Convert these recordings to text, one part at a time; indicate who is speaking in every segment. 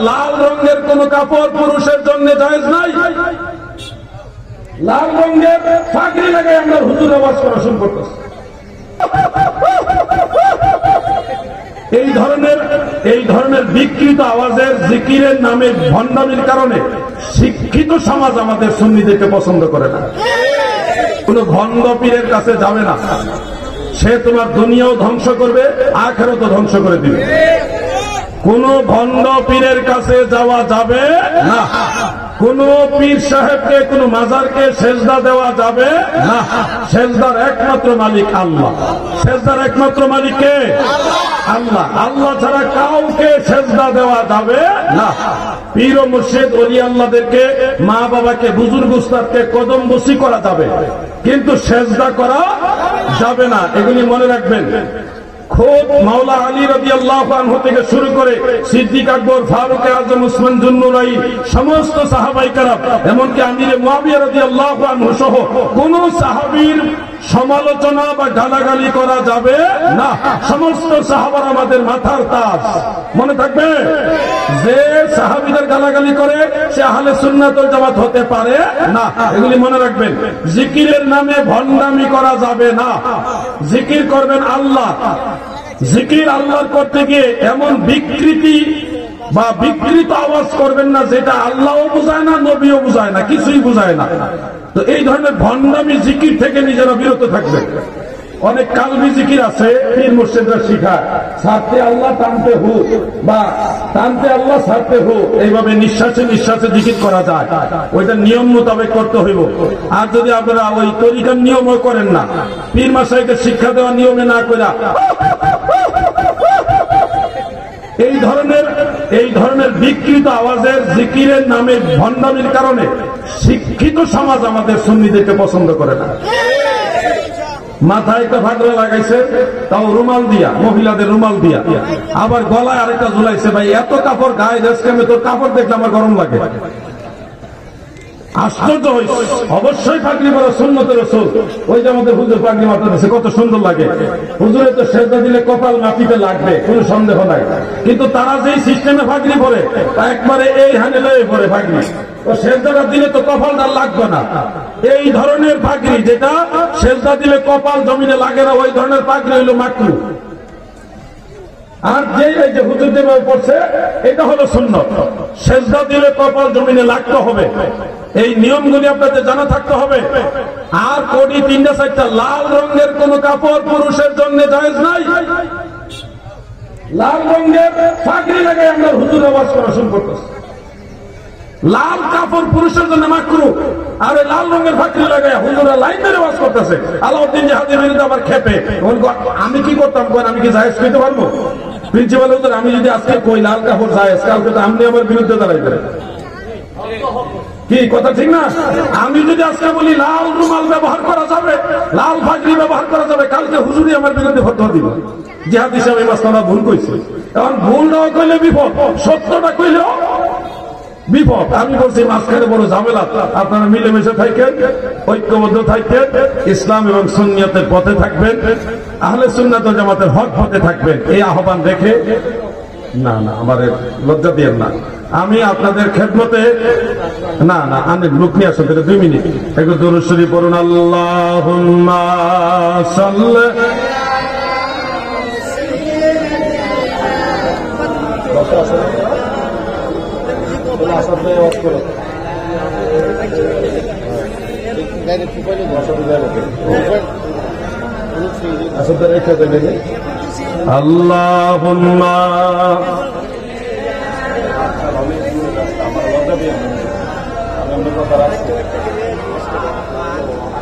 Speaker 1: লাল রঙের কোন কাপড় পুরুষের জন্য জায়েজ নাই। লাল রঙের পাগড়ি লাগাই আমরা হুজুর আওয়াজ করা শুরু করতেছি। এই ধরনের বিকৃত আওয়াজের জিকিরের নামে ভণ্ডামির কারণে শিক্ষিত সমাজ আমাদের সুন্নিদেরকে পছন্দ করে না। কোন ভণ্ড পীরের কাছে যাবে না, সে তোমার দুনিয়াও ধ্বংস করবে, আখিরাতও ধ্বংস করে দিবে। কোন ভণ্ড পীরের কাছে যাওয়া যাবে না। কোন পীর সাহেবকে, কোন মাজারকে সেজদা দেওয়া যাবে না। সেজদার একমাত্র মালিক আল্লাহ। সেজদার একমাত্র মালিক কে? আল্লাহ। আল্লাহ ছাড়া কাউকে সেজদা দেওয়া যাবে না। পীর ও মুর্শিদ ওলি আল্লাহদেরকে, মা বাবাকে, বুজুর্গ উস্তাদকে কদম বসি করা যাবে, কিন্তু সেজদা করা যাবে না। এগুলি মনে রাখবেন। খুব মাওলা আলী রাদিয়াল্লাহু আনহু থেকে শুরু করে সিদ্দিক আকবর, ফারুক আজম, উসমান জুন্নুরাইন, সমস্ত সাহাবায়ে কেরাম, এমনকি আমিরে মুয়াবিয়া রাদিয়াল্লাহু আনহু সহ কোন সাহাবীর সমালোচনা বা গালাগালি করা যাবে না। সমস্ত সাহাবারা আমাদের মাথার তাজ। মনে থাকবে, যে সাহাবীদের গালাগালি করে সে আহলে সুন্নাত ওয়াল জামাত হতে পারে না। এগুলি মনে রাখবেন। জিকিরের নামে ভণ্ডামি করা যাবে না। জিকির করবেন আল্লাহ। জিকির আল্লাহর করতে গিয়ে এমন বিকৃতি বা বিকৃত আওয়াজ করবেন না যেটা আল্লাহও বুঝায় না, নবীও বুঝায় না, কিছুই বুঝায় না। তো এই ধরনের ভণ্ডামি জিকির থেকে নিজেরা বিরত থাকবেন। অনেক কালবি জিকির আছে, পীর মুর্শিদরা শিখায়, ছাড়তে আল্লাহ টানতে হু, বা টানতে আল্লাহ ছাড়তে হু, এইভাবে নিঃশ্বাসে নিঃশ্বাসে জিকির করা যায়। ওইটা নিয়ম মোতাবেক করতে হইব। আর যদি আপনারা ওই তরিকার নিয়মও করেন না, পীর মাসাইকে শিক্ষা দেওয়া নিয়মে না কইরা এই ধরনের বিকৃত আওয়াজের জিকিরের নামে ভণ্ডামির কারণে শিক্ষিত সমাজ আমাদের সুন্নিদেরকে পছন্দ করে না। মাথায় একটা ফাগড়া লাগাইছে, তাও রুমাল দিয়া, মহিলাদের রুমাল দিয়া, আবার গলায় আরেকটা ঝুলাইছে। ভাই, এত কাপড় গায়ে দেশকামে, তোর কাপড় দেখলে আমার গরম লাগে। আশ্চর্য হয়েছে। অবশ্যই পাগড়ি পরা সুন্নতের রাসূল। ওই যে আমাদের হুজুর পাগড়ি মাথা দিয়েছে, কত সুন্দর লাগে। হুজুরে তো সেজদা দিলে কপাল মাটিতে লাগবে, কোনো সন্দেহ নাই। কিন্তু তারা যেই সিস্টেমে পাগড়ি পরে, তা একবারে এই হ্যান্ডেলে পরে পাগড়ি। ও সেজদাটা দিলে তো কপালটা লাগবে না। এই ধরনের পাগড়ি, যেটা সেজদা দিলে কপাল জমিনে লাগে না, ওই ধরনের পাগড়ি হইল মাকরুহ। আর এই যে হুজুর যেভাবে পড়ছে, এটা হলো সুন্নত। সেজদা দিলে কপাল জমিনে লাগতে হবে। এই নিয়মগুলি আপনাদের জানা থাকতে হবে। আর কোটি 3-4টা লাল রঙের কোন কাপড় পুরুষের জন্য জায়েজ নাই। লাল রঙের পাগড়ি লাগাই আমরা হুজুর আওয়াজ করা শুরু করতেছি। লাল কাপড় পুরুষের জন্য মাকরুহ, আর লাল রঙের পাগড়ি লাগাই হুজুরা লাইন ধরে আওয়াজ করতেছে। আলাউদ্দিন জাহাদের বিরুদ্ধে আবার খেপে। আমি কি করতাম, আমি কি জায়েজ করতে পারবো? প্রিন্সিপাল হুজুর, আমি যদি আজকে কই লাল কাপড় জায়েজ, কালকে তো আপনি আমার বিরুদ্ধে দাঁড়াইবেন। কি কথা ঠিক না? আমি যদি আজকে বলি লাল রুমাল ব্যবহার করা যাবে, লাল পাগড়ি ব্যবহার করা যাবে, কালকে হুজুরি আমার বিরুদ্ধে ফতোয়া দিব। জিহাদ হিসাবে এই মাসলা ভুল কইছে। এখন ভুলটাও কইলে বিপদ, সত্যটা কইলেও বিপদ। আমি বলছি মাঝখানে বড় ঝামেলা। আপনারা মিলেমিশে থাকেন, ঐক্যবদ্ধ থাকেন, ইসলাম এবং সুন্নিয়তের পথে থাকবেন, আহলে সুন্নাত ওয়াল জামাতের হক পথে থাকবেন। এই আহ্বান রেখে, না আমার লজ্জা দিয়েন না, আমি আপনাদের খেদমতে, না আমি লোক নিয়ে আসতে 2 মিনিট একটু দরুদ শরীফ পড়ুন। আল্লাহুম্মা সাল্লি আল্লাহুম্মা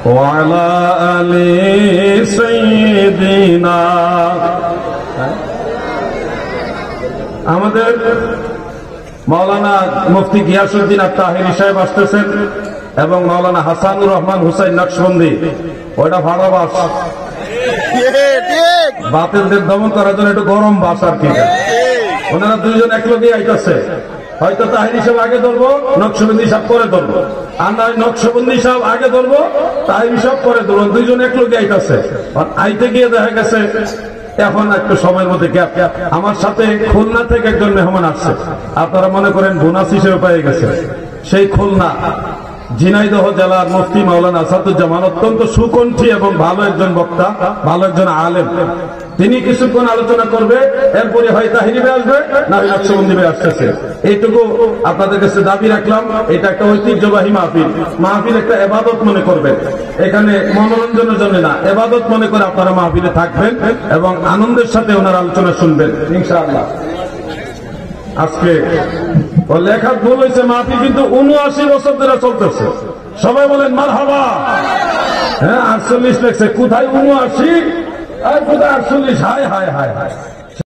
Speaker 1: ওয়ালা আলি সাইয়্যিদিনা। আমাদের মাওলানা মুফতি গিয়াসউদ্দিন আত-তাহেরি সাহেব আসতেছেন এবং মাওলানা হাসানুর রহমান হুসাইন নকশবন্দি। ওটা ভাড়া বাস, বাতিলদের দমন করার জন্য একটু গরম বাস আর কি। ওনারা দুইজন একলগে আইতাছে। হয়তো তাহেরি সাহেব আগে ধরবো, নকশবন্দি সাহেব পরে ধরবো, আর না নকশবন্দি সাহেব আগে ধরবো, তাহেরি সাহেব পরে ধরবো। দুইজন একলগে আইতাছে। আইতে গিয়ে দেখা গেছে এখন একটু সময়ের মধ্যে গ্যাপ। আমার সাথে খুলনা থেকে একজন মেহমান আসছে, আপনারা মনে করেন বোনাস হিসেবে পেয়ে গেছে। সেই খুলনা ঝিনাইদহ জেলার মুফতি মাওলানা আসাদুজ্জামান, অত্যন্ত সুকণ্ঠী এবং ভালো একজন বক্তা, ভালো একজন আলেম। তিনি কিছুক্ষণ আলোচনা করবে, এরপরে হয় তাহিরি ভাই আসবে, না নকশবন্দি ভাই আসতেছে। এইটুকু আপনাদের কাছে দাবি রাখলাম। এটা একটা ঐতিহ্যবাহী মাহফিল, মাহফিল একটা এবাদত মনে করবেন, এখানে মনোরঞ্জনের জন্য না, এবাদত মনে করে আপনারা মাহফিলে থাকবেন এবং আনন্দের সাথে ওনার আলোচনা শুনবেন ইনশাআল্লাহ। আজকে ও লেখা ভুল হয়েছে, মাহফিল কিন্তু 79 বছর ধরে চলতেছে। সবাই বলেন মারহাবা। হ্যাঁ 48 লেখছে, কোথায় 79 আর কোথায় 48? হায় হায় হায় হায়।